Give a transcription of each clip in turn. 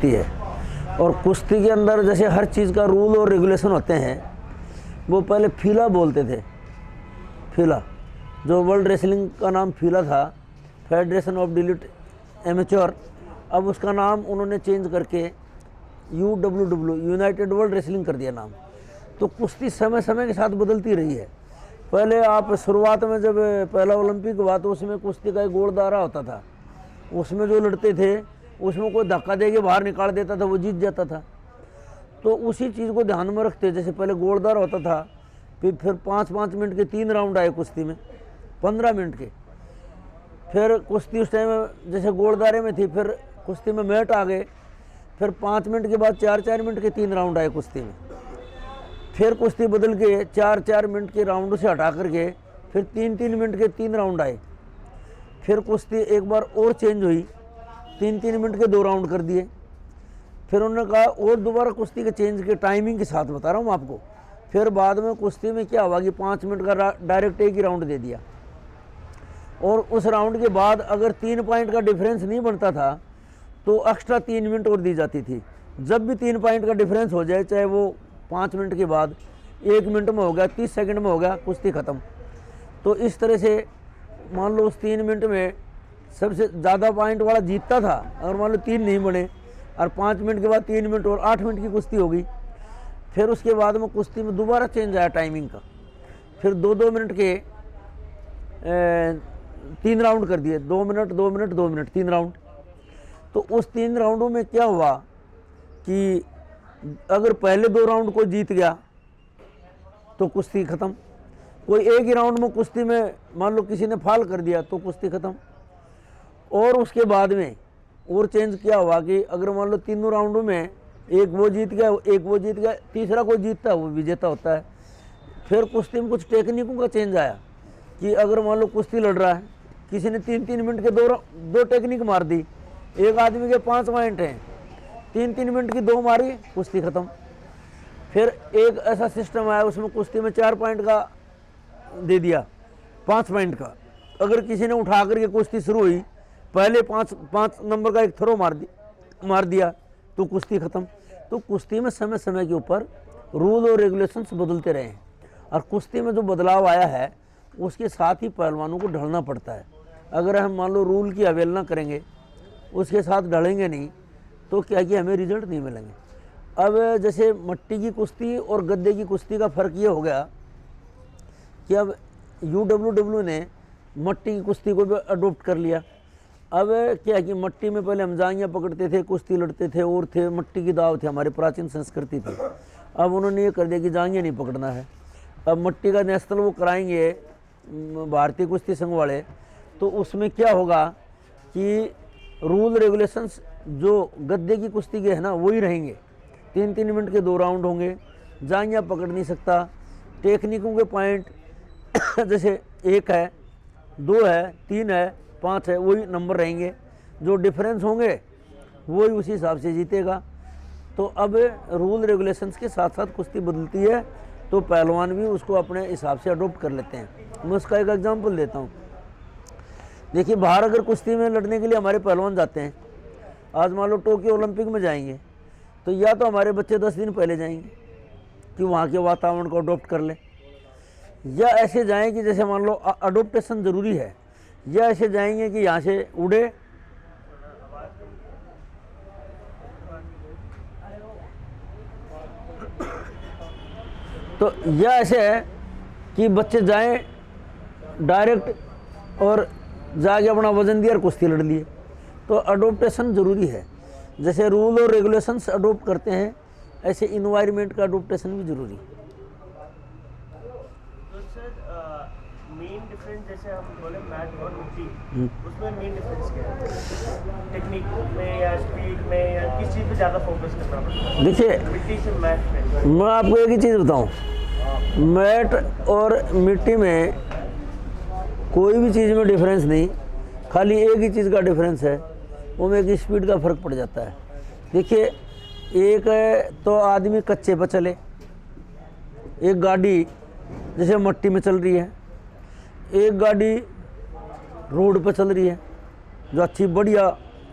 है। और कुश्ती के अंदर जैसे हर चीज़ का रूल और रेगुलेशन होते हैं। वो पहले फीला बोलते थे, फीला, जो वर्ल्ड रेसलिंग का नाम फीला था, फेडरेशन ऑफ डिलीट एमेच्योर। अब उसका नाम उन्होंने चेंज करके UWW, यूनाइटेड वर्ल्ड रेसलिंग कर दिया नाम। तो कुश्ती समय समय के साथ बदलती रही है। पहले आप शुरुआत में जब पहला ओलंपिक हुआ तो उसमें कुश्ती का एक गोल दायरा होता था, उसमें जो लड़ते थे उसमें कोई धक्का दे के बाहर निकाल देता था, वो जीत जाता था। तो उसी चीज़ को ध्यान में रखते, जैसे पहले गोलदार होता था, फिर 5-5 मिनट के 3 राउंड आए कुश्ती में, 15 मिनट के। फिर कुश्ती उस टाइम जैसे गोलदारे में थी, फिर कुश्ती में मैट आ गए, फिर 5 मिनट के बाद 4-4 मिनट के 3 राउंड आए कुश्ती में। फिर कुश्ती बदल के 4-4 मिनट के राउंड से हटा करके फिर 3-3 मिनट के 3 राउंड आए। फिर कुश्ती एक बार और चेंज हुई, 3-3 मिनट के 2 राउंड कर दिए। फिर उन्होंने कहा और दोबारा कुश्ती के चेंज के टाइमिंग के साथ बता रहा हूँ आपको। फिर बाद में कुश्ती में क्या हुआ कि 5 मिनट का डायरेक्ट एक ही राउंड दे दिया, और उस राउंड के बाद अगर 3 पॉइंट का डिफरेंस नहीं बनता था तो एक्स्ट्रा 3 मिनट और दी जाती थी। जब भी 3 पॉइंट का डिफरेंस हो जाए, चाहे वो 5 मिनट के बाद 1 मिनट में हो गया, 30 सेकंड में हो गया, कुश्ती ख़त्म। तो इस तरह से मान लो उस 3 मिनट में सबसे ज़्यादा पॉइंट वाला जीतता था। अगर मान लो 3 नहीं बने और 5 मिनट के बाद 3 मिनट और 8 मिनट की कुश्ती होगी। फिर उसके बाद में कुश्ती में दोबारा चेंज आया टाइमिंग का, फिर 2-2 मिनट के 3 राउंड कर दिए, 2 मिनट 2 मिनट 2 मिनट 3 राउंड। तो उस 3 राउंडों में क्या हुआ कि अगर पहले 2 राउंड कोई जीत गया तो कुश्ती ख़त्म। कोई एक ही राउंड में कुश्ती में मान लो किसी ने फाल कर दिया तो कुश्ती ख़त्म। और उसके बाद में और चेंज क्या हुआ कि अगर मान लो तीनों राउंडों में एक वो जीत गया, एक वो जीत गया, तीसरा कोई जीतता है वो विजेता होता है। फिर कुश्ती में कुछ टेक्निकों का चेंज आया कि अगर मान लो कुश्ती लड़ रहा है, किसी ने 3-3 मिनट के दो टेक्निक मार दी, एक आदमी के 5 पॉइंट हैं, 3-3 मिनट की 2 मारी, कुश्ती ख़त्म। फिर एक ऐसा सिस्टम आया उसमें कुश्ती में 4 पॉइंट का दे दिया, 5 पॉइंट का। अगर किसी ने उठा करके कुश्ती शुरू हुई, पहले 5 नंबर का एक थ्रो मार दिया तो कुश्ती ख़त्म। तो कुश्ती में समय समय के ऊपर रूल और रेगुलेशंस बदलते रहे हैं, और कुश्ती में जो बदलाव आया है उसके साथ ही पहलवानों को ढलना पड़ता है। अगर हम मान लो रूल की अवहेलना करेंगे, उसके साथ ढलेंगे नहीं, तो क्या कि हमें रिजल्ट नहीं मिलेंगे। अब जैसे मट्टी की कुश्ती और गद्दे की कुश्ती का फ़र्क ये हो गया कि अब UWW ने मट्टी की कुश्ती को भी अडोप्ट कर लिया। अब क्या कि मट्टी में पहले हम जांघियाँ पकड़ते थे, कुश्ती लड़ते थे और थे मट्टी की दाव थे, हमारी प्राचीन संस्कृति थी। अब उन्होंने ये कर दिया कि जांघियाँ नहीं पकड़ना है। अब मट्टी का नेशनल वो कराएंगे भारतीय कुश्ती संघ वाले, तो उसमें क्या होगा कि रूल रेगुलेशंस जो गद्दे की कुश्ती के है ना वही रहेंगे। 3-3 मिनट के 2 राउंड होंगे, जांघियाँ पकड़ नहीं सकता, टेक्निकों के पॉइंट जैसे 1 है, 2 है, 3 है, 5 है, वही नंबर रहेंगे। जो डिफरेंस होंगे वही उसी हिसाब से जीतेगा। तो अब रूल रेगुलेशंस के साथ साथ कुश्ती बदलती है, तो पहलवान भी उसको अपने हिसाब से अडोप्ट कर लेते हैं। मैं उसका एक एग्जांपल देता हूँ। देखिए, बाहर अगर कुश्ती में लड़ने के लिए हमारे पहलवान जाते हैं, आज मान लो टोक्यो ओलंपिक में जाएंगे, तो या तो हमारे बच्चे 10 दिन पहले जाएंगे कि वहाँ के वातावरण को अडोप्ट कर लें, या ऐसे जाएँ कि जैसे मान लो अडोप्टेशन ज़रूरी है, या ऐसे जाएंगे कि यहाँ से उड़े तो, या ऐसे है कि बच्चे जाएं डायरेक्ट और जाके अपना वजन दिया और कुश्ती लड़ लिए। तो अडोप्टेशन ज़रूरी है। जैसे रूल और रेगुलेशंस अडोप्ट करते हैं, ऐसे इन्वायरमेंट का अडोप्टेशन भी ज़रूरी है। मेन डिफरेंस जैसे हम बोले मैट और मिट्टी, उसमें मेन डिफरेंस क्या है? टेक्निक में या स्पीड में या किस चीज़ पे ज़्यादा फोकस करना पड़ता है? देखिए, मिट्टी से मैट में मैं आपको एक ही चीज़ बताऊं, मैट और मिट्टी में कोई भी चीज़ में डिफरेंस नहीं, खाली एक ही चीज़ का डिफरेंस है, वो में एक स्पीड का फ़र्क पड़ जाता है। देखिए, एक तो आदमी कच्चे पर चले, एक गाड़ी जैसे मट्टी में चल रही है, एक गाड़ी रोड पर चल रही है, जो अच्छी बढ़िया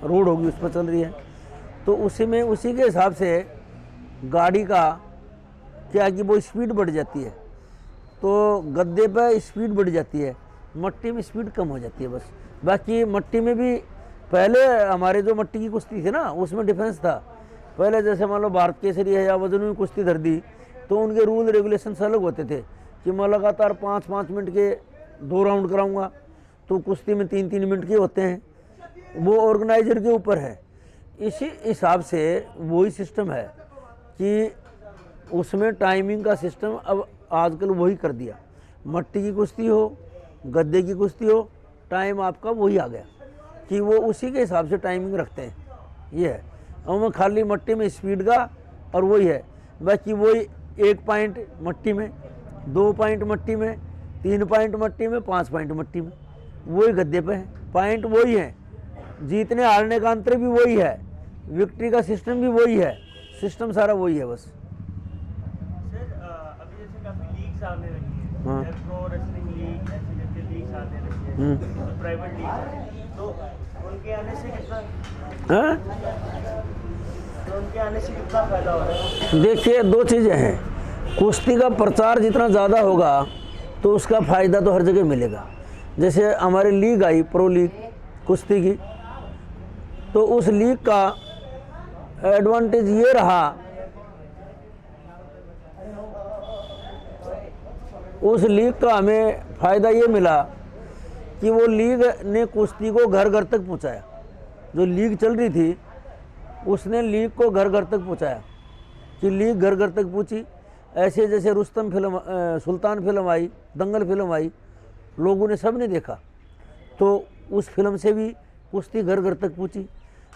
रोड होगी उस पर चल रही है। तो उसी में उसी के हिसाब से गाड़ी का क्या कि वो स्पीड बढ़ जाती है। तो गद्दे पर स्पीड बढ़ जाती है, मट्टी में स्पीड कम हो जाती है बस। बाकी मट्टी में भी पहले हमारे जो मट्टी की कुश्ती थी ना, उसमें डिफरेंस था। पहले जैसे मान लो भारत केसरी है या वजन में कुश्ती धर दी, तो उनके रूल रेगुलेशंस अलग होते थे कि मैं लगातार 5-5 मिनट के 2 राउंड कराऊंगा, तो कुश्ती में 3-3 मिनट के होते हैं। वो ऑर्गेनाइजर के ऊपर है। इसी हिसाब से वही सिस्टम है कि उसमें टाइमिंग का सिस्टम अब आजकल वही कर दिया। मट्टी की कुश्ती हो, गद्दे की कुश्ती हो, टाइम आपका वही आ गया कि वो उसी के हिसाब से टाइमिंग रखते हैं। ये है, और खाली मट्टी में स्पीड का और वही है। बाकी वही 1 पॉइंट मट्टी में, 2 पॉइंट मट्टी में, 3 पॉइंट मट्टी में, 5 पॉइंट मट्टी में, वही गद्दे पे है। पॉइंट वही है, जीतने हारने का अंतर भी वही है, विक्ट्री का सिस्टम भी वही है, सिस्टम सारा वही है बस। सर अभी जैसे काफी लीग्स आने लगी है, हाँ। प्रो रेसलिंग लीग, ऐसे करके लीग्स आने लगी है, तो प्राइवेट लीग, तो उनके आने से कितना फायदा हो रहा है? देखिए, 2 चीज़ें हैं। कुश्ती का प्रचार जितना ज़्यादा होगा तो उसका फ़ायदा तो हर जगह मिलेगा। जैसे हमारी लीग आई, प्रो लीग कुश्ती की, तो उस लीग का एडवांटेज ये रहा, उस लीग का हमें फ़ायदा ये मिला कि वो लीग ने कुश्ती को घर घर तक पहुंचाया। जो लीग चल रही थी उसने लीग को घर घर तक पहुंचाया कि लीग घर घर तक पहुंची। ऐसे जैसे रुस्तम फिल्म, सुल्तान फिल्म आई, दंगल फिल्म आई, लोगों ने सब ने देखा, तो उस फिल्म से भी कुश्ती घर घर तक पहुंची।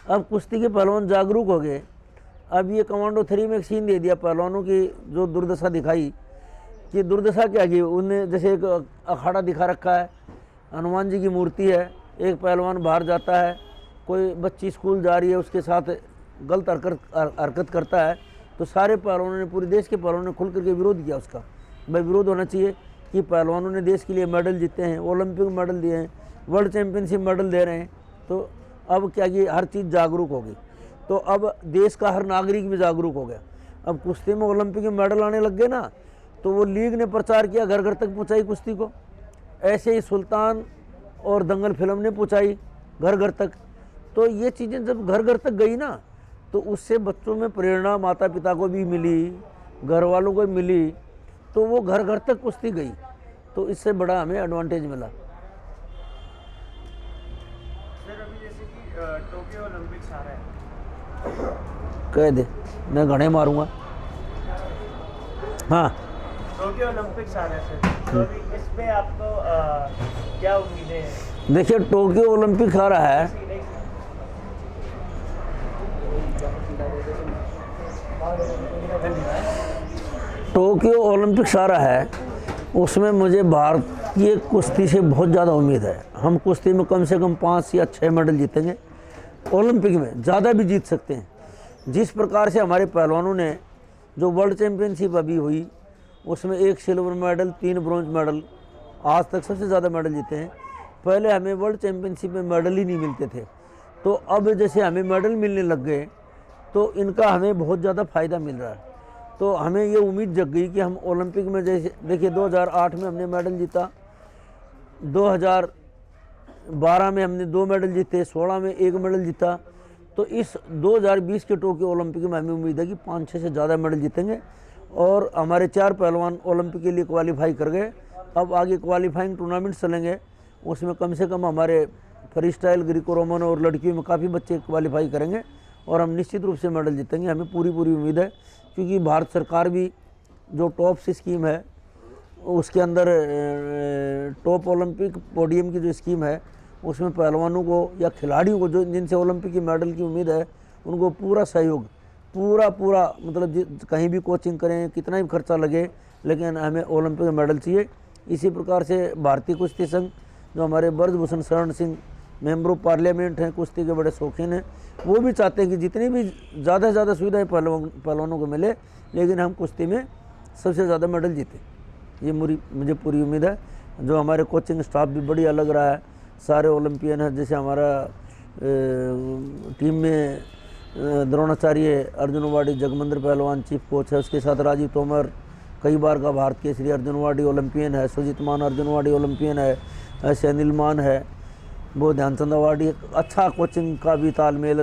अब कुश्ती के पहलवान जागरूक हो गए। अब ये कमांडो 3 में एक सीन दे दिया पहलवानों की, जो दुर्दशा दिखाई कि दुर्दशा क्या की। उनने जैसे एक अखाड़ा दिखा रखा है, हनुमान जी की मूर्ति है, एक पहलवान बाहर जाता है, कोई बच्ची स्कूल जा रही है, उसके साथ गलत हरकत करता है, तो सारे पहलवानों ने, पूरे देश के पहलवानों ने खुल करके विरोध किया उसका। भाई विरोध होना चाहिए कि पहलवानों ने देश के लिए मेडल जीते हैं, ओलंपिक मेडल दिए हैं, वर्ल्ड चैंपियनशिप मेडल दे रहे हैं। तो अब क्या कि हर चीज़ जागरूक होगी, तो अब देश का हर नागरिक भी जागरूक हो गया। अब कुश्ती में ओलंपिक में मेडल आने लग गए ना, तो वो लीग ने प्रचार किया, घर घर तक पहुँचाई कुश्ती को। ऐसे ही सुल्तान और दंगल फिल्म ने पहुँचाई घर घर तक। तो ये चीज़ें जब घर घर तक गई ना, तो उससे बच्चों में प्रेरणा माता पिता को भी मिली, घर वालों को भी मिली, तो वो घर घर तक कुश्ती गई। तो इससे बड़ा हमें एडवांटेज मिला। सर अभी जैसे कि टोक्यो ओलंपिक्स आ रहा है, कह दे, मैं घड़े मारूंगा। हाँ, टोक्यो ओलंपिक्स आ रहा है सर, तो अभी इस पे आपको क्या उम्मीदें हैं? देखिए, टोक्यो ओलंपिक आ रहा है, टोक्यो ओलंपिक्स आ रहा है, उसमें मुझे भारतीय कुश्ती से बहुत ज़्यादा उम्मीद है। हम कुश्ती में कम से कम 5 या 6 मेडल जीतेंगे, ओलंपिक में ज़्यादा भी जीत सकते हैं। जिस प्रकार से हमारे पहलवानों ने, जो वर्ल्ड चैम्पियनशिप अभी हुई, उसमें 1 सिल्वर मेडल, 3 ब्रॉन्ज मेडल, आज तक सबसे ज़्यादा मेडल जीते हैं। पहले हमें वर्ल्ड चैम्पियनशिप में मेडल ही नहीं मिलते थे, तो अब जैसे हमें मेडल मिलने लग गए, तो इनका हमें बहुत ज़्यादा फ़ायदा मिल रहा है। तो हमें ये उम्मीद जग गई कि हम ओलंपिक में, जैसे देखिए 2008 में हमने मेडल जीता, 2012 में हमने 2 मेडल जीते, 16 में 1 मेडल जीता। तो इस 2020 के टोक्यो ओलंपिक में हमें उम्मीद है कि 5-6 से ज़्यादा मेडल जीतेंगे। और हमारे 4 पहलवान ओलंपिक के लिए क्वालिफाई कर गए। अब आगे क्वालिफाइंग टूर्नामेंट चलेंगे, उसमें कम से कम हमारे फ्री स्टाइल, ग्रीको रोमन और लड़कियों में काफ़ी बच्चे क्वालिफाई करेंगे, और हम निश्चित रूप से मेडल जीतेंगे। हमें पूरी उम्मीद है, क्योंकि भारत सरकार भी जो टॉप से स्कीम है, उसके अंदर टॉप ओलंपिक पोडियम की जो स्कीम है, उसमें पहलवानों को या खिलाड़ियों को, जो जिनसे ओलंपिक की मेडल की उम्मीद है, उनको पूरा सहयोग, पूरा मतलब कहीं भी कोचिंग करें, कितना भी खर्चा लगे, लेकिन हमें ओलंपिक में मेडल चाहिए। इसी प्रकार से भारतीय कुश्ती संघ, जो हमारे Brijbhushan Sharan Singh member of parliament हैं, कुश्ती के बड़े शौकीन हैं, वो भी चाहते हैं कि जितनी भी ज़्यादा से ज़्यादा सुविधाएं पहलवानों को मिले, लेकिन हम कुश्ती में सबसे ज़्यादा मेडल जीते। ये मुझे पूरी उम्मीद है। जो हमारे कोचिंग स्टाफ भी बढ़िया लग रहा है, सारे ओलंपियन हैं। जैसे हमारा टीम में द्रोणाचार्य अर्जुनवाड़ी जगमंदिर पहलवान चीफ कोच है, उसके साथ राजीव तोमर कई बार का भारत केसरी अर्जुनवाड़ी ओलंपियन है, सुजीत मान अर्जुनवाड़ी ओलंपियन है, ऐसे अनिल मान है, वो ध्यानचंद अवार्डी। अच्छा कोचिंग का भी तालमेल,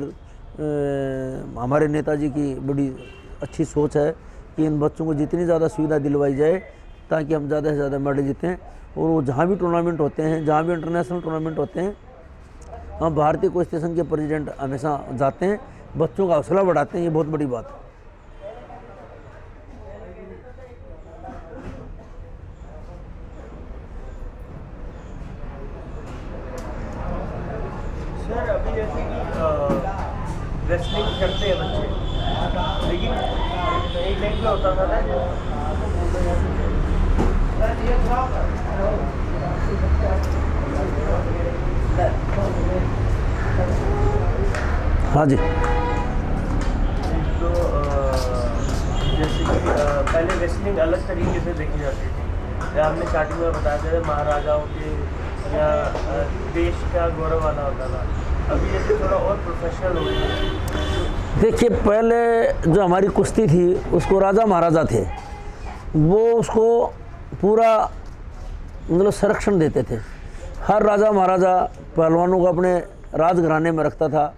हमारे नेताजी की बड़ी अच्छी सोच है कि इन बच्चों को जितनी ज़्यादा सुविधा दिलवाई जाए ताकि हम ज़्यादा से ज़्यादा मेडल जीतें। और वो जहाँ भी टूर्नामेंट होते हैं, जहाँ भी इंटरनेशनल टूर्नामेंट होते हैं, हम भारतीय कुश्ती संघ के प्रेसिडेंट हमेशा जाते हैं, बच्चों का हौसला बढ़ाते हैं, ये बहुत बड़ी बात है। सर अभी जैसे कि रेसलिंग करते हैं बच्चे, लेकिन एक टाइम पे होता था ना, हाँ जी, तो जैसे कि पहले रेसलिंग अलग तरीके से देखी जाती थी, या आपने स्टार्टिंग में बताया था महाराजाओं के या देश का गौरव वाला होता था। अभी जैसे थोड़ा और प्रोफेशनल हो गई है। देखिए पहले जो हमारी कुश्ती थी उसको राजा महाराजा थे, वो उसको पूरा मतलब संरक्षण देते थे। हर राजा महाराजा पहलवानों को अपने राजघराने में रखता था,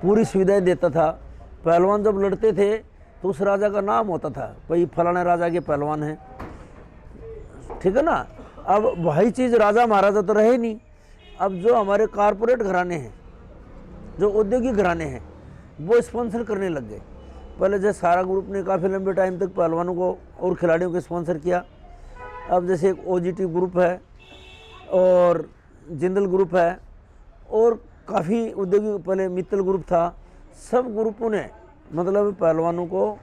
पूरी सुविधाएं देता था। पहलवान जब लड़ते थे तो उस राजा का नाम होता था, भाई फलाने राजा के पहलवान हैं, ठीक है ना। अब वही चीज़ राजा महाराजा तो रहे नहीं। अब जो हमारे कारपोरेट घराने हैं, जो औद्योगिक घराने हैं, वो स्पॉन्सर करने लग गए। पहले जैसे सारा ग्रुप ने काफ़ी लंबे टाइम तक पहलवानों को और खिलाड़ियों को स्पॉन्सर किया। अब जैसे एक OGT ग्रुप है और जिंदल ग्रुप है और काफ़ी उद्योगिक, पहले मित्तल ग्रुप था, सब ग्रुपों ने मतलब पहलवानों को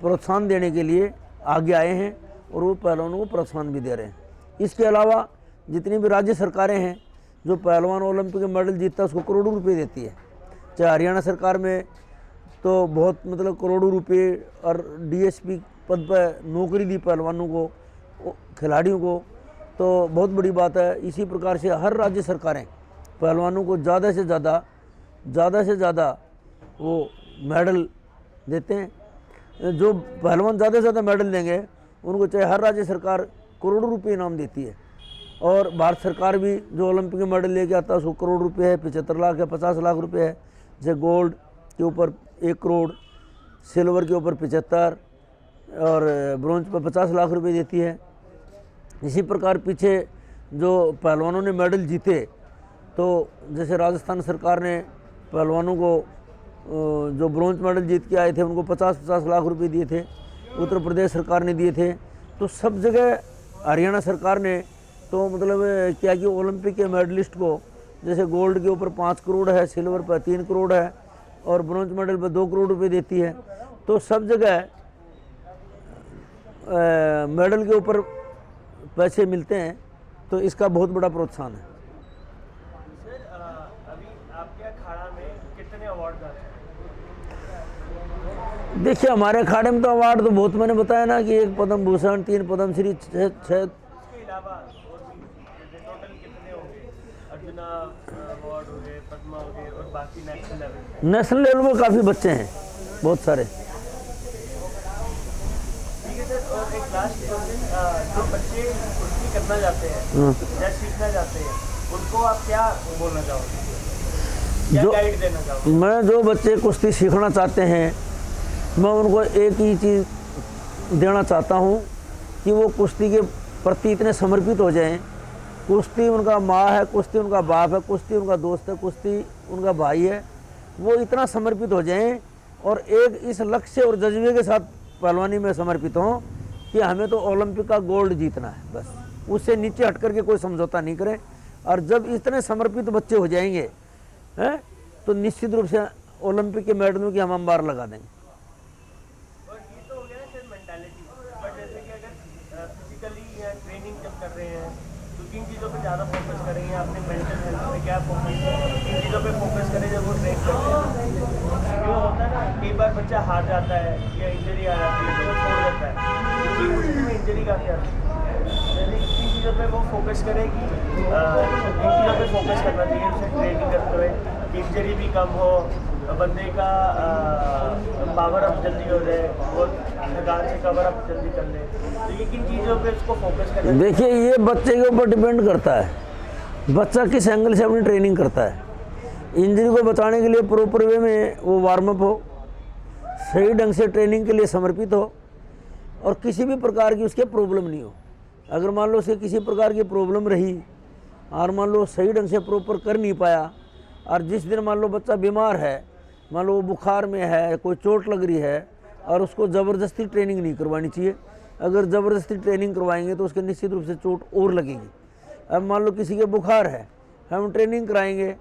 प्रोत्साहन देने के लिए आगे आए हैं और वो पहलवानों को प्रोत्साहन भी दे रहे हैं। इसके अलावा जितनी भी राज्य सरकारें हैं, जो पहलवान ओलंपिक मेडल जीतता है उसको करोड़ों रुपए देती है। चाहे हरियाणा सरकार में तो बहुत मतलब करोड़ों रुपए और DSP पद पर नौकरी दी पहलवानों को, खिलाड़ियों को, तो बहुत बड़ी बात है। इसी प्रकार से हर राज्य सरकारें पहलवानों को ज़्यादा से ज़्यादा वो मेडल देते हैं। जो पहलवान ज़्यादा से ज़्यादा मेडल देंगे उनको चाहे हर राज्य सरकार करोड़ों रुपए इनाम देती है। और भारत सरकार भी जो ओलंपिक में मेडल लेके आता है उसको करोड़ रुपए है, 75 लाख है, 50 लाख रुपए है। जैसे गोल्ड के ऊपर 1 करोड़, सिल्वर के ऊपर 75 और ब्रोंज पर 50 लाख रुपए देती है। इसी प्रकार पीछे जो पहलवानों ने मेडल जीते, तो जैसे राजस्थान सरकार ने पहलवानों को जो ब्रोंज मेडल जीत के आए थे उनको 50-50 लाख रुपए दिए थे, उत्तर प्रदेश सरकार ने दिए थे। तो सब जगह हरियाणा सरकार ने तो मतलब क्या कि ओलंपिक के मेडलिस्ट को जैसे गोल्ड के ऊपर 5 करोड़ है, सिल्वर पर 3 करोड़ है और ब्रोंज मेडल पर 2 करोड़ रुपए देती है। तो सब जगह मेडल के ऊपर पैसे मिलते हैं, तो इसका बहुत बड़ा प्रोत्साहन है। सर अभी आपके अखाड़ा में कितने अवार्ड आते हैं? देखिए हमारे अखाड़े में तो अवार्ड तो बहुत, मैंने बताया ना कि 1 पद्म भूषण, 3 पद्म श्री, 6 इसके अलावा और भी टोटल कितने होंगे? अर्जुना अवार्ड हो गए, पद्मा हो गए और बाकी नेशनल लेवल पर काफ़ी बच्चे हैं, बहुत सारे। ठीक है सर, और एक लास्ट क्वेश्चन, जो बच्चे कुश्ती करना चाहते हैं या सीखना चाहते हैं, उनको आप क्या बोलना चाहोगे, क्या गाइड देना चाहोगे? मैं जो बच्चे कुश्ती सीखना चाहते हैं, मैं उनको एक ही चीज़ देना चाहता हूँ कि वो कुश्ती के प्रति इतने समर्पित हो जाएं। कुश्ती उनका माँ है, कुश्ती उनका बाप है, कुश्ती उनका दोस्त है, कुश्ती उनका भाई है। वो इतना समर्पित हो जाएं और एक इस लक्ष्य और जज्बे के साथ पहलवानी में समर्पित हों कि हमें तो ओलंपिक का गोल्ड जीतना है, बस उससे नीचे हट करके कोई समझौता नहीं करें। और जब इतने समर्पित बच्चे हो जाएंगे हैं, तो निश्चित रूप से ओलंपिक के मेडलों की हम अंबार लगा देंगे। और ये तो हो गया सर मेंटालिटी, बट जैसे कि अगर फिजिकली या ट्रेनिंग जब कर रहे हैं तो किन चीज़ों पे ज़्यादा फोकस करेंगे? अपने मेंटल हेल्थ पे क्या फोकस करें, किन चीज़ों पे फोकस करें जब वो ट्रेन करते हैं? जो होता है ना, कई बार बच्चा हार जाता है या इंजरी आ जाती है तो वो छोड़ देता है, क्योंकि उसमें इंजरी काफ़ी आती है। जैसे किन चीज़ों पे वो फोकस करे कि इन चीज़ों पे फोकस करना चाहिए उसे ट्रेनिंग करते हुए कि इंजरी भी कम हो बंदे का पावर अप जल्दी हो जाए और थकान से कवर अप जल्दी कर ले, तो ये किन चीज़ों पे इसको फोकस करना? देखिए, ये बच्चे के ऊपर डिपेंड करता है, बच्चा किस एंगल से अपनी ट्रेनिंग करता है। इंजरी को बचाने के लिए प्रॉपर वे में वो वार्म अप हो, सही ढंग से ट्रेनिंग के लिए समर्पित हो, और किसी भी प्रकार की उसके प्रॉब्लम नहीं हो। अगर मान लो उसे किसी प्रकार की प्रॉब्लम रही और मान लो सही ढंग से प्रॉपर कर नहीं पाया, और जिस दिन मान लो बच्चा बीमार है, मान लो वो बुखार में है, कोई चोट लग रही है, और उसको ज़बरदस्ती ट्रेनिंग नहीं करवानी चाहिए। अगर ज़बरदस्ती ट्रेनिंग करवाएंगे तो उसके निश्चित रूप से चोट और लगेगी। अब मान लो किसी के बुखार है, हम ट्रेनिंग कराएंगे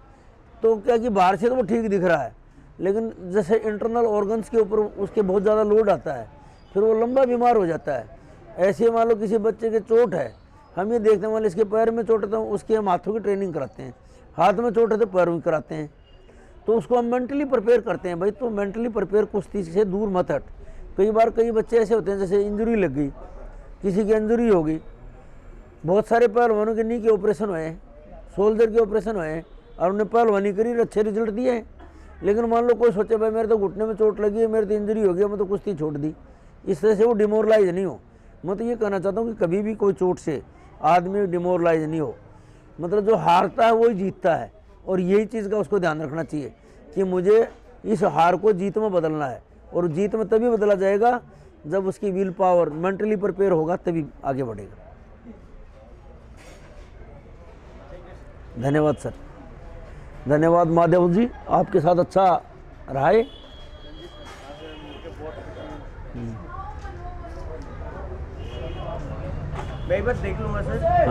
तो क्या कि बाहर से तो वो ठीक दिख रहा है, लेकिन जैसे इंटरनल ऑर्गन्स के ऊपर उसके बहुत ज़्यादा लोड आता है, फिर वो लंबा बीमार हो जाता है। ऐसे मान लो किसी बच्चे के चोट है, हम ये देखते हैं मान लो इसके पैर में चोट है तो उसके हम हाथों की ट्रेनिंग कराते हैं, हाथ में चोट है तो पैरों की कराते हैं, तो उसको हम मेंटली प्रिपेयर करते हैं। भाई तो मेंटली प्रिपेयर कुश्ती से दूर मत हट। कई बार कई बच्चे ऐसे होते हैं जैसे इंजरी लग गई, किसी की इंजरी हो गई, बहुत सारे पहलवानों के नी के ऑपरेशन हुए, शोल्डर के ऑपरेशन हुए, और उन्हें पहलवानी करी, अच्छे रिजल्ट दिए हैं। लेकिन मान लो कोई सोचे भाई मेरे तो घुटने में चोट लगी है, मेरी तो इंजरी हो गई, मैं तो कुश्ती छोड़ दी, इस तरह से वो डिमोरलाइज नहीं हो। मैं तो ये कहना चाहता हूँ कि कभी भी कोई चोट से आदमी डिमोरलाइज नहीं हो। मतलब जो हारता है वही जीतता है, और यही चीज़ का उसको ध्यान रखना चाहिए कि मुझे इस हार को जीत में बदलना है, और जीत में तभी बदला जाएगा जब उसकी विल पावर मेंटली प्रिपेयर होगा, तभी आगे बढ़ेगा। धन्यवाद सर, धन्यवाद महादेव जी, आपके साथ अच्छा रहा है। मैं एक बार देख लूँगा सर।